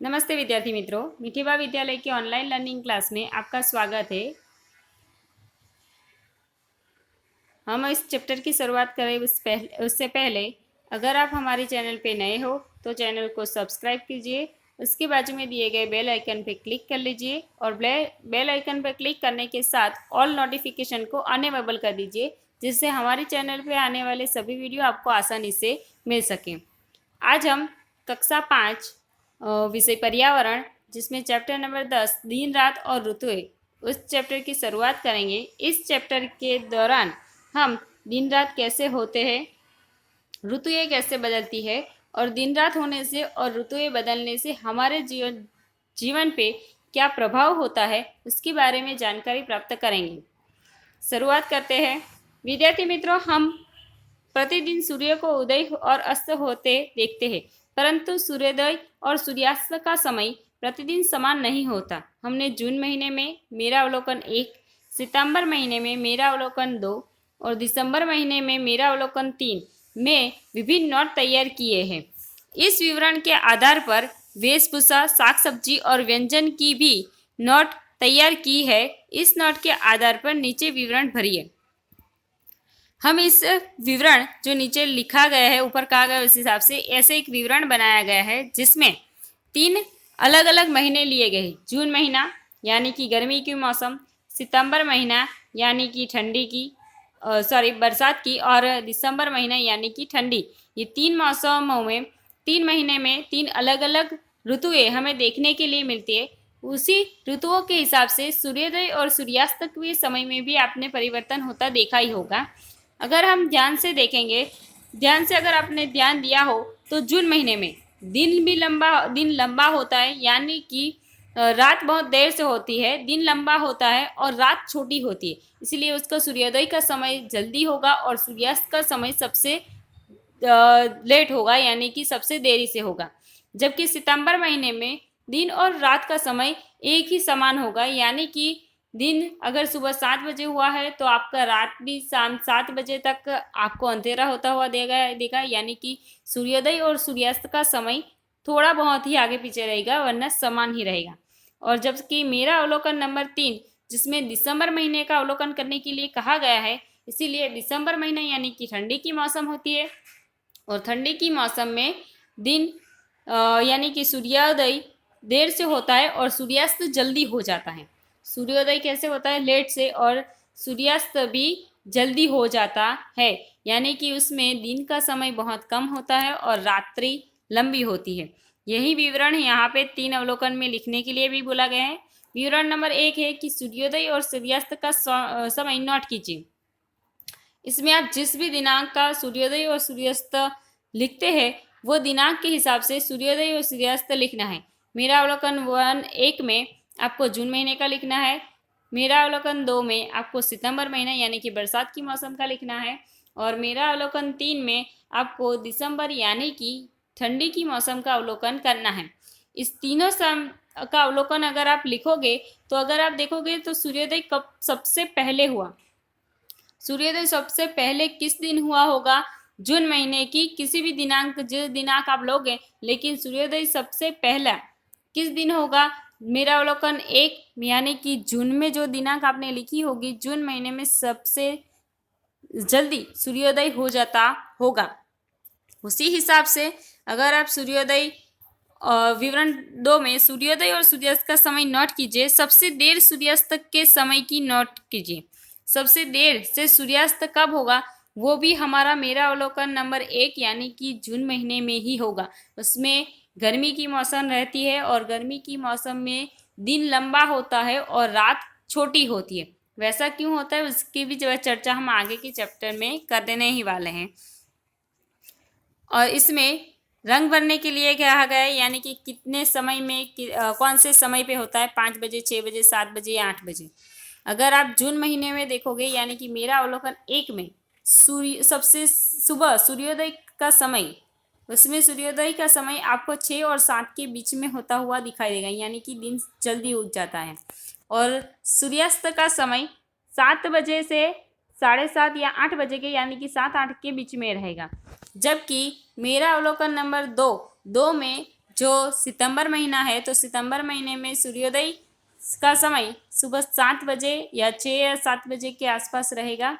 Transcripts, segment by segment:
नमस्ते विद्यार्थी मित्रों, मिठीबा विद्यालय की ऑनलाइन लर्निंग क्लास में आपका स्वागत है। हम इस चैप्टर की शुरुआत करें उससे पहले अगर आप हमारे चैनल पे नए हो तो चैनल को सब्सक्राइब कीजिए। उसके बाजू में दिए गए बेल आइकन पर क्लिक कर लीजिए और बेल आइकन पर क्लिक करने के साथ ऑल नोटिफिकेशन को अनेबल कर दीजिए, जिससे हमारे चैनल पे आने वाले सभी वीडियो आपको आसानी से मिल सकें। आज हम कक्षा 5 विषय पर्यावरण, जिसमें चैप्टर नंबर 10 दिन रात और ऋतुएं, उस चैप्टर की शुरुआत करेंगे। इस चैप्टर के दौरान हम दिन रात कैसे होते हैं, ऋतुएं कैसे बदलती है और दिन रात होने से और ऋतुएं बदलने से हमारे जीवन पे क्या प्रभाव होता है, उसके बारे में जानकारी प्राप्त करेंगे। शुरुआत करते हैं। विद्यार्थी मित्रों, हम प्रतिदिन सूर्य को उदय और अस्त होते देखते हैं, परंतु सूर्योदय और सूर्यास्त का समय प्रतिदिन समान नहीं होता। हमने जून महीने में मेरा अवलोकन 1, सितंबर महीने में मेरा अवलोकन 2 और दिसंबर महीने में मेरा अवलोकन 3 में विभिन्न नोट तैयार किए हैं। इस विवरण के आधार पर वेशभूषा, साग सब्जी और व्यंजन की भी नोट तैयार की है। इस नोट के आधार पर नीचे विवरण भरिए। हम इस विवरण जो नीचे लिखा गया है, ऊपर कहा गया उस हिसाब से ऐसे एक विवरण बनाया गया है, जिसमें 3 अलग अलग महीने लिए गए। जून महीना यानी कि गर्मी की मौसम, सितंबर महीना यानी कि ठंडी की बरसात की, और दिसंबर महीना यानी कि ठंडी। ये 3 मौसमों में 3 महीने में 3 अलग अलग ऋतुएं हमें देखने के लिए मिलती है। उसी ऋतुओं के हिसाब से सूर्योदय और सूर्यास्त के समय में भी आपने परिवर्तन होता देखा ही होगा। अगर हम ध्यान से देखेंगे, अगर आपने ध्यान दिया हो तो जून महीने में दिन लंबा होता है, यानी कि रात बहुत देर से होती है, दिन लंबा होता है और रात छोटी होती है। इसलिए उसका सूर्योदय का समय जल्दी होगा और सूर्यास्त का समय सबसे लेट होगा, यानी कि सबसे देरी से होगा। जबकि सितंबर महीने में दिन और रात का समय एक ही समान होगा, यानी कि दिन अगर सुबह 7 बजे हुआ है तो आपका रात भी शाम 7 बजे तक आपको अंधेरा होता हुआ देगा, यानी कि सूर्योदय और सूर्यास्त का समय थोड़ा बहुत ही आगे पीछे रहेगा, वरना समान ही रहेगा। और जबकि मेरा अवलोकन नंबर 3, जिसमें दिसंबर महीने का अवलोकन करने के लिए कहा गया है, इसीलिए दिसंबर महीना यानी कि ठंडी की मौसम होती है और ठंडी की मौसम में दिन यानी कि सूर्योदय देर से होता है और सूर्यास्त जल्दी हो जाता है। सूर्योदय कैसे होता है? लेट से, और सूर्यास्त भी जल्दी हो जाता है, यानी कि उसमें दिन का समय बहुत कम होता है और रात्रि लंबी होती है। यही विवरण यहाँ पे 3 अवलोकन में लिखने के लिए भी बोला गया है। विवरण नंबर 1 है कि सूर्योदय और सूर्यास्त का समय नोट कीजिए। इसमें आप जिस भी दिनांक का सूर्योदय और सूर्यास्त लिखते हैं, वो दिनांक के हिसाब से सूर्योदय और सूर्यास्त लिखना है। मेरा अवलोकन 1 में आपको जून महीने का लिखना है, मेरा अवलोकन 2 में आपको सितंबर महीना यानी कि बरसात की मौसम का लिखना है, और मेरा अवलोकन 3 में आपको दिसंबर यानी कि ठंडी की मौसम का अवलोकन करना है। इस तीनों का अवलोकन अगर आप लिखोगे तो अगर आप देखोगे तो सूर्योदय कब सबसे पहले हुआ, सूर्योदय सबसे पहले किस दिन हुआ होगा? जून महीने की किसी भी दिनांक, जिस दिनांक आप लोगे, लेकिन सूर्योदय सबसे पहला किस दिन होगा? मेरा अवलोकन 1 यानी कि जून में जो दिनांक आपने लिखी होगी, जून महीने में सबसे जल्दी सूर्योदय हो जाता होगा। उसी हिसाब से अगर आप सूर्योदय विवरण 2 में सूर्योदय और सूर्यास्त का समय नोट कीजिए। सबसे देर सूर्यास्त के समय की नोट कीजिए। सबसे देर से सूर्यास्त कब होगा, वो भी हमारा मेरा अवलोकन नंबर 1 यानी कि जून महीने में ही होगा। उसमें गर्मी की मौसम रहती है और गर्मी की मौसम में दिन लंबा होता है और रात छोटी होती है। वैसा क्यों होता है, उसकी भी जो चर्चा हम आगे के चैप्टर में कर देने ही वाले हैं। और इसमें रंग भरने के लिए कहा गया है, यानी कि कितने समय में कौन से समय पे होता है, 5 बजे, 6 बजे, 7 बजे या 8 बजे। अगर आप जून महीने में देखोगे, यानी कि मेरा अवलोकन 1 में सबसे सुबह सूर्योदय का समय, उसमें सूर्योदय का समय आपको 6 और 7 के बीच में होता हुआ दिखाई देगा, यानी कि दिन जल्दी उग जाता है। और सूर्यास्त का समय 7 बजे से 7:30 या 8 बजे के, यानी कि 7-8 के बीच में रहेगा। जबकि मेरा अवलोकन नंबर 2 में जो सितंबर महीना है तो सितंबर महीने में सूर्योदय का समय सुबह 7 बजे या 6 या 7 बजे के आसपास रहेगा।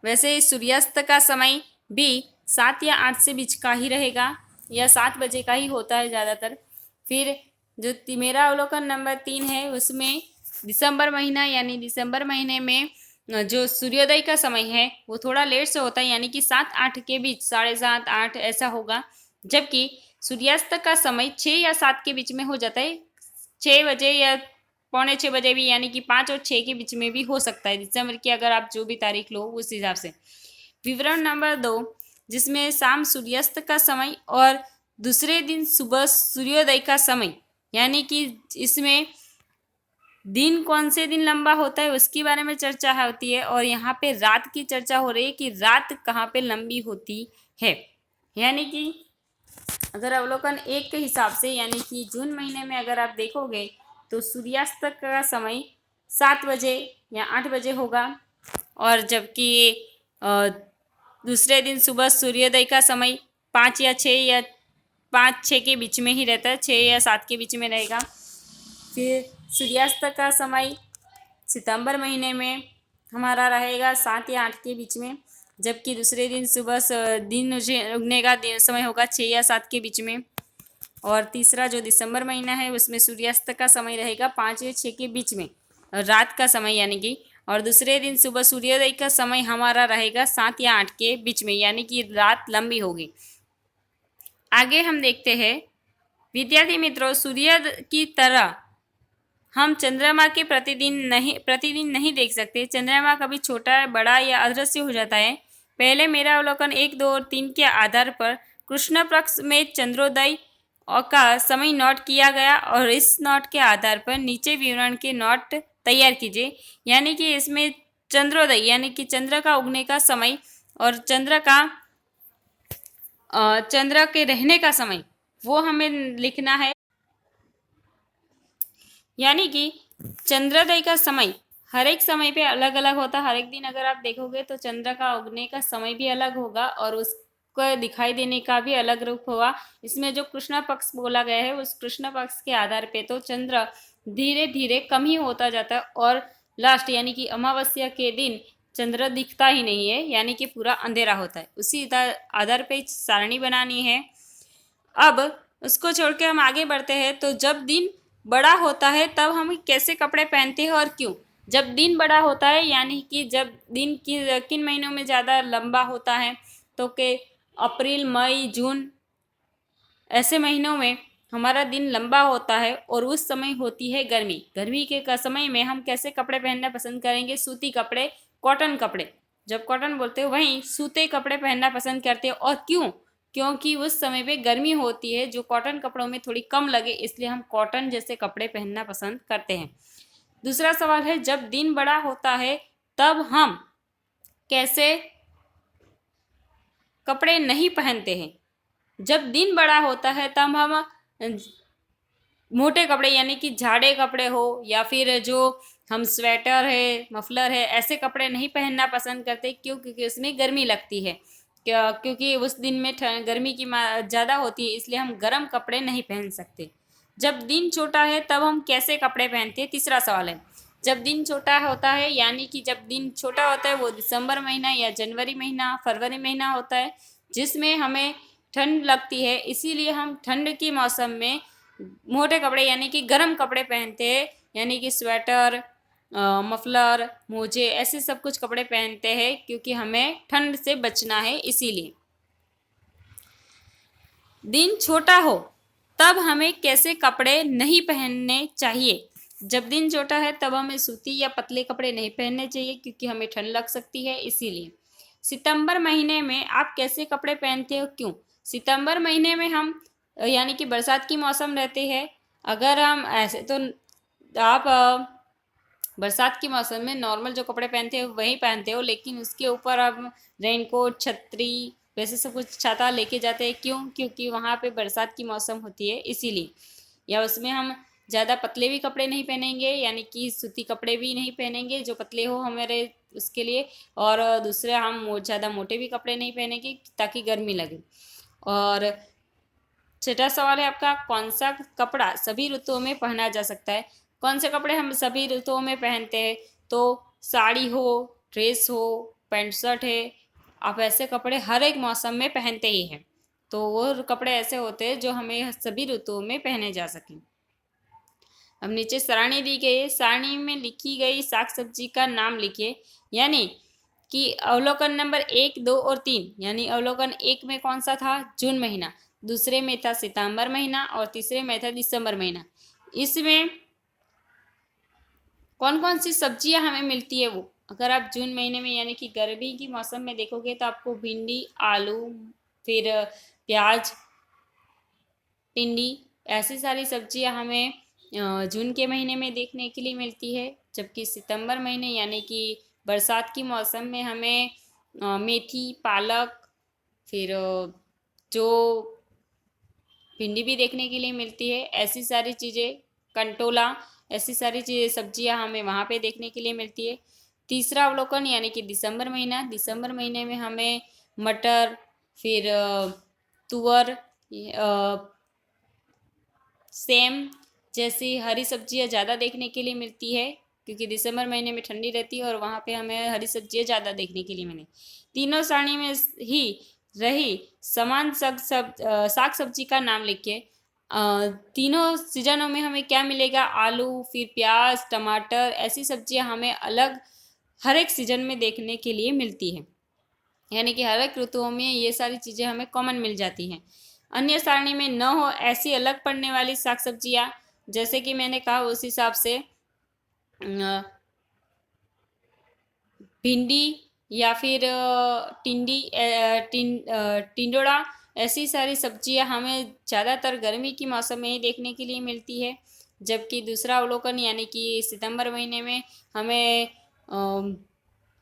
वैसे सूर्यास्त का समय भी 7 या 8 से बीच का ही रहेगा, या 7 बजे का ही होता है ज़्यादातर। फिर जो मेरा अवलोकन नंबर 3 है उसमें दिसंबर महीना, यानी दिसंबर महीने में जो सूर्योदय का समय है वो थोड़ा लेट से होता है, यानी कि 7-8 के बीच, 7:30-8 ऐसा होगा। जबकि सूर्यास्त का समय 6 या 7 के बीच में हो जाता है, 6 बजे या 5:45 भी, यानी कि 5 और 6 के बीच में भी हो सकता है दिसंबर की, अगर आप जो भी तारीख लो उस हिसाब से। विवरण नंबर 2, जिसमें शाम सूर्यास्त का समय और दूसरे दिन सुबह सूर्योदय का समय, यानी कि इसमें दिन कौन से दिन लंबा होता है उसके बारे में चर्चा होती है, और यहाँ पे रात की चर्चा हो रही है कि रात कहाँ पे लंबी होती है। यानी कि अगर अवलोकन 1 के हिसाब से, यानी कि जून महीने में अगर आप देखोगे तो सूर्यास्त का समय 7 बजे या 8 बजे होगा, और जबकि दूसरे दिन सुबह सूर्योदय का समय 5 या 6 या 5-6 के बीच में ही रहता है, 6 या 7 के बीच में रहेगा। फिर सूर्यास्त का समय सितंबर महीने में हमारा रहेगा 7 या 8 के बीच में, जबकि दूसरे दिन सुबह दिन उगने का समय होगा 6 या 7 के बीच में। और तीसरा जो दिसंबर महीना है उसमें सूर्यास्त का समय रहेगा 5 या 6 के बीच में, रात का समय यानी कि, और दूसरे दिन सुबह सूर्योदय का समय हमारा रहेगा 7 या 8 के बीच में, यानी कि रात लंबी होगी। आगे हम देखते हैं विद्यार्थी मित्रों, सूर्य की तरह हम चंद्रमा के प्रतिदिन नहीं देख सकते। चंद्रमा कभी छोटा, बड़ा या अदृश्य हो जाता है। पहले मेरा अवलोकन 1, 2 और 3 के आधार पर कृष्ण पक्ष में चंद्रोदय का समय नोट किया गया, और इस नोट के आधार पर नीचे विवरण के नोट तैयार कीजिए। यानी कि इसमें चंद्रोदय यानी कि चंद्र का उगने का समय और चंद्र के रहने का समय वो हमें लिखना है। यानी कि चंद्रोदय का समय हर एक समय पे अलग अलग होता है। हर एक दिन अगर आप देखोगे तो चंद्र का उगने का समय भी अलग होगा और उसको दिखाई देने का भी अलग रूप होगा। इसमें जो कृष्ण पक्ष बोला गया है उस कृष्ण पक्ष के आधार पे तो चंद्र धीरे धीरे कम ही होता जाता है, और लास्ट यानी कि अमावस्या के दिन चंद्र दिखता ही नहीं है, यानी कि पूरा अंधेरा होता है। उसी आधार पे सारणी बनानी है। अब उसको छोड़ के हम आगे बढ़ते हैं। तो जब दिन बड़ा होता है तब हम कैसे कपड़े पहनते हैं और क्यों। जब दिन बड़ा होता है यानी कि जब दिन किन महीनों में ज़्यादा लंबा होता है, तो के अप्रैल, मई, जून ऐसे महीनों में हमारा दिन लंबा होता है, और उस समय होती है गर्मी। गर्मी के समय में हम कैसे कपड़े पहनना पसंद करेंगे? सूती कपड़े, कॉटन कपड़े। जब कॉटन बोलते हो वहीं सूते कपड़े पहनना पसंद करते हो। और क्यों? क्योंकि उस समय पे गर्मी होती है जो कॉटन कपड़ों में थोड़ी कम लगे, इसलिए हम कॉटन जैसे कपड़े पहनना पसंद करते हैं। दूसरा सवाल है, जब दिन बड़ा होता है तब हम कैसे कपड़े नहीं पहनते हैं? जब दिन बड़ा होता है तब हम मोटे कपड़े यानी कि झाड़े कपड़े हो या फिर जो हम स्वेटर है, मफलर है, ऐसे कपड़े नहीं पहनना पसंद करते। क्यों? क्योंकि उसमें गर्मी लगती है। क्योंकि उस दिन में गर्मी की ज़्यादा होती है, इसलिए हम गर्म कपड़े नहीं पहन सकते। जब दिन छोटा है तब हम कैसे कपड़े पहनते हैं? तीसरा सवाल है, जब दिन छोटा होता है यानी कि जब दिन छोटा होता है वो दिसंबर महीना या जनवरी महीना, फरवरी महीना होता है, जिसमें हमें ठंड लगती है। इसीलिए हम ठंड के मौसम में मोटे कपड़े यानी कि गर्म कपड़े पहनते हैं, यानी कि स्वेटर, मफलर, मोजे, ऐसे सब कुछ कपड़े पहनते हैं क्योंकि हमें ठंड से बचना है। इसीलिए दिन छोटा हो तब हमें कैसे कपड़े नहीं पहनने चाहिए? जब दिन छोटा है तब हमें सूती या पतले कपड़े नहीं पहनने चाहिए क्योंकि हमें ठंड लग सकती है। इसीलिए सितंबर महीने में आप कैसे कपड़े पहनते हो? क्यों? सितंबर महीने में हम यानी कि बरसात की मौसम रहते हैं। अगर हम ऐसे तो आप बरसात के मौसम में नॉर्मल जो कपड़े पहनते हो वही पहनते हो, लेकिन उसके ऊपर आप रेनकोट, छतरी, वैसे सब कुछ छाता लेके जाते हैं। क्यों? क्योंकि वहाँ पे बरसात की मौसम होती है इसीलिए। या उसमें हम ज़्यादा पतले भी कपड़े नहीं पहनेंगे, यानी कि सूती कपड़े भी नहीं पहनेंगे जो पतले हो हमारे उसके लिए, और दूसरे हम ज़्यादा मोटे भी कपड़े नहीं पहनेंगे ताकि गर्मी लगे। और छठा सवाल है आपका, कौन सा कपड़ा सभी ऋतुओं में पहना जा सकता है। कौन से कपड़े हम सभी ऋतुओं में पहनते हैं, तो साड़ी हो, ड्रेस हो, पैंट शर्ट है, आप ऐसे कपड़े हर एक मौसम में पहनते ही हैं। तो वो कपड़े ऐसे होते हैं जो हमें सभी ऋतुओं में पहने जा सकें। अब नीचे सारणी दी गई है, सारणी में लिखी गई साग सब्जी का नाम लिखिए। यानी कि अवलोकन नंबर 1, 2 और 3, यानी अवलोकन 1 में कौन सा था, जून महीना, दूसरे में था सितंबर महीना और तीसरे में था दिसंबर महीना। इसमें कौन कौन सी सब्जियां हमें मिलती है वो, अगर आप जून महीने में यानी कि गर्मी की मौसम में देखोगे तो आपको भिंडी, आलू, फिर प्याज, टिंडी, ऐसी सारी सब्जियां हमें जून के महीने में देखने के लिए मिलती है। जबकि सितंबर महीने यानी कि बरसात की मौसम में हमें मेथी, पालक, फिर जो भिंडी भी देखने के लिए मिलती है, ऐसी सारी चीज़ें, कंटोला, ऐसी सारी चीज़ें सब्जियां हमें वहाँ पे देखने के लिए मिलती है। तीसरा अवलोकन यानी कि दिसंबर महीना, दिसंबर महीने में हमें मटर, फिर तुअर, सेम जैसी हरी सब्जियां ज़्यादा देखने के लिए मिलती है, क्योंकि दिसंबर महीने में ठंडी रहती है और वहाँ पे हमें हरी सब्जियां ज़्यादा देखने के लिए मिले। तीनों सारणी में ही रही समान साग सब्जी का नाम लिखिए। तीनों सीजनों में हमें क्या मिलेगा, आलू, फिर प्याज, टमाटर, ऐसी सब्जियां हमें अलग हर एक सीजन में देखने के लिए मिलती है। यानी कि हर एक ऋतुओं में ये सारी चीज़ें हमें कॉमन मिल जाती हैं। अन्य सारणी में न हो ऐसी अलग पड़ने वाली साग सब्जियां, जैसे कि मैंने कहा उस हिसाब से भिंडी या फिर टिंडोड़ा, ऐसी सारी सब्जियां हमें ज़्यादातर गर्मी की मौसम में ही देखने के लिए मिलती है। जबकि दूसरा अवलोकन यानी कि सितंबर महीने में हमें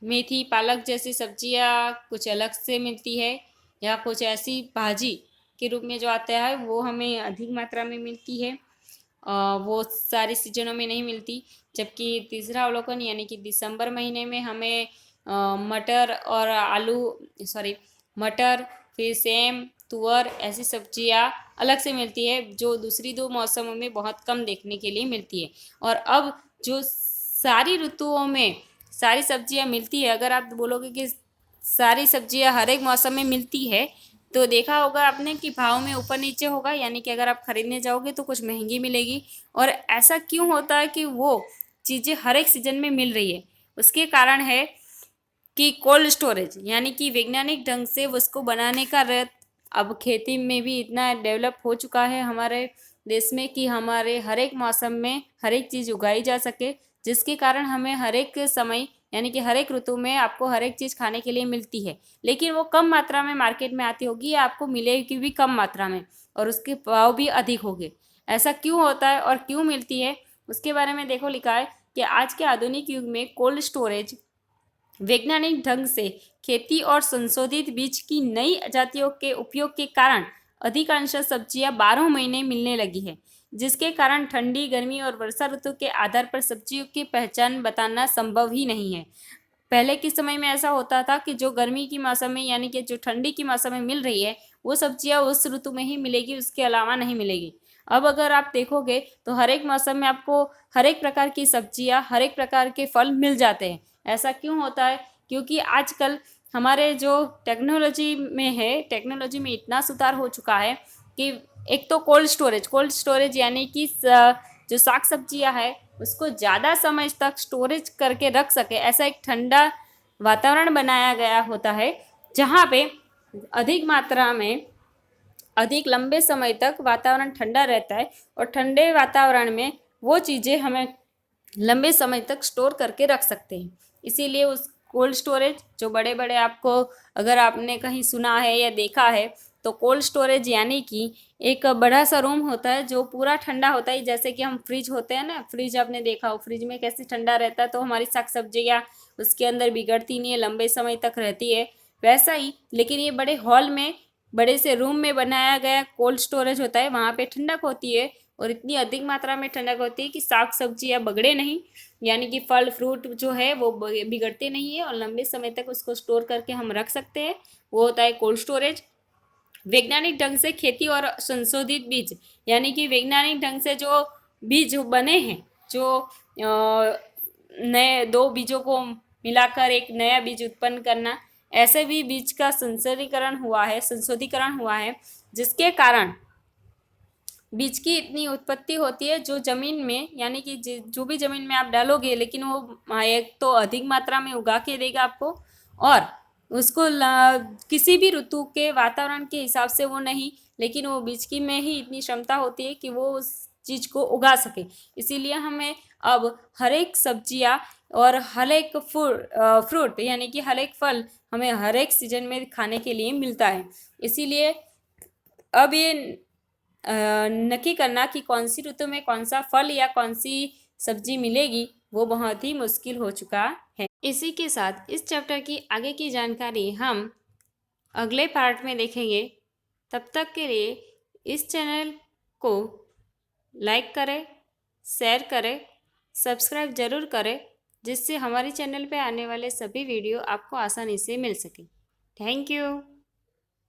मेथी, पालक जैसी सब्जियां कुछ अलग से मिलती है, या कुछ ऐसी भाजी के रूप में जो आता है वो हमें अधिक मात्रा में मिलती है। वो सारी सीजनों में नहीं मिलती। जबकि तीसरा अवलोकन यानी कि दिसंबर महीने में हमें मटर और मटर, फिर सेम, तुअर, ऐसी सब्जियां अलग से मिलती है जो दूसरी दो मौसमों में बहुत कम देखने के लिए मिलती है। और अब जो सारी ऋतुओं में सारी सब्जियां मिलती है, अगर आप बोलोगे कि सारी सब्जियां हर एक मौसम में मिलती है, तो देखा होगा आपने कि भाव में ऊपर नीचे होगा, यानी कि अगर आप खरीदने जाओगे तो कुछ महंगी मिलेगी। और ऐसा क्यों होता है कि वो चीज़ें हर एक सीजन में मिल रही है, उसके कारण है कि कोल्ड स्टोरेज, यानी कि वैज्ञानिक ढंग से उसको बनाने का अब खेती में भी इतना डेवलप हो चुका है हमारे देश में कि हमारे हर एक मौसम में हर एक चीज़ उगाई जा सके, जिसके कारण हमें हर एक समय यानी कि हर एक ऋतु में आपको हर एक चीज़ खाने के लिए मिलती है। लेकिन वो कम मात्रा में मार्केट में आती होगी या आपको मिलेगी भी कम मात्रा में, और उसके भाव भी अधिक होंगे। ऐसा क्यों होता है और क्यों मिलती है, उसके बारे में देखो लिखा है कि आज के आधुनिक युग में कोल्ड स्टोरेज वैज्ञानिक ढंग से खेती और संशोधित बीज की नई जातियों के उपयोग के कारण अधिकांश सब्जियां 12 महीने मिलने लगी है, जिसके कारण ठंडी, गर्मी और वर्षा ऋतु के आधार पर सब्जियों की पहचान बताना संभव ही नहीं है। पहले के समय में ऐसा होता था कि जो गर्मी की मौसम में यानी कि जो ठंडी की मौसम में मिल रही है वो सब्जियां उस ऋतु में ही मिलेगी, उसके अलावा नहीं मिलेगी। अब अगर आप देखोगे तो हर एक मौसम में आपको हर एक प्रकार की सब्जियां, हर एक प्रकार के फल मिल जाते हैं। ऐसा क्यों होता है, क्योंकि आजकल हमारे जो टेक्नोलॉजी में इतना सुधार हो चुका है कि एक तो कोल्ड स्टोरेज यानी कि जो साग सब्जियां है उसको ज़्यादा समय तक स्टोरेज करके रख सके, ऐसा एक ठंडा वातावरण बनाया गया होता है जहाँ पे अधिक मात्रा में अधिक लंबे समय तक वातावरण ठंडा रहता है, और ठंडे वातावरण में वो चीज़ें हमें लंबे समय तक स्टोर करके रख सकते हैं। इसीलिए उस कोल्ड स्टोरेज जो बड़े बड़े आपको अगर आपने कहीं सुना है या देखा है, तो कोल्ड स्टोरेज यानी कि एक बड़ा सा रूम होता है जो पूरा ठंडा होता है। जैसे कि हम फ्रिज होते हैं ना, फ्रिज आपने देखा हो, फ्रिज में कैसे ठंडा रहता है, तो हमारी साग सब्जियाँ उसके अंदर बिगड़ती नहीं है, लंबे समय तक रहती है। वैसा ही लेकिन ये बड़े हॉल में, बड़े से रूम में बनाया गया कोल्ड स्टोरेज होता है, वहाँ पे ठंडक होती है और इतनी अधिक मात्रा में ठंडक होती है कि साग सब्जियाँ बगड़े नहीं, यानी कि फल फ्रूट जो है वो बिगड़ते नहीं है और लंबे समय तक उसको स्टोर करके हम रख सकते हैं। वो होता है कोल्ड स्टोरेज। वैज्ञानिक ढंग से खेती और संशोधित बीज, यानी कि वैज्ञानिक ढंग से जो बीज बने हैं, जो नए दो बीजों को मिलाकर एक नया बीज उत्पन्न करना, ऐसे भी बीज का संशोधीकरण हुआ है, जिसके कारण बीज की इतनी उत्पत्ति होती है जो जमीन में, यानी कि जो भी जमीन में आप डालोगे, लेकिन वो एक तो अधिक मात्रा में उगा के देगा आपको, और उसको किसी भी ऋतु के वातावरण के हिसाब से वो नहीं, लेकिन वो बीज की में ही इतनी क्षमता होती है कि वो उस चीज को उगा सके। इसीलिए हमें अब हर एक सब्जियां और हर एक फ्रूट यानी कि हर एक फल हमें हर एक सीजन में खाने के लिए मिलता है। इसीलिए अब ये नक्की करना कि कौन सी ऋतु में कौन सा फल या कौन सी सब्जी मिलेगी, वो बहुत ही मुश्किल हो चुका है। इसी के साथ इस चैप्टर की आगे की जानकारी हम अगले पार्ट में देखेंगे। तब तक के लिए इस चैनल को लाइक करें, शेयर करें, सब्सक्राइब ज़रूर करें, जिससे हमारे चैनल पे आने वाले सभी वीडियो आपको आसानी से मिल सके। Thank you.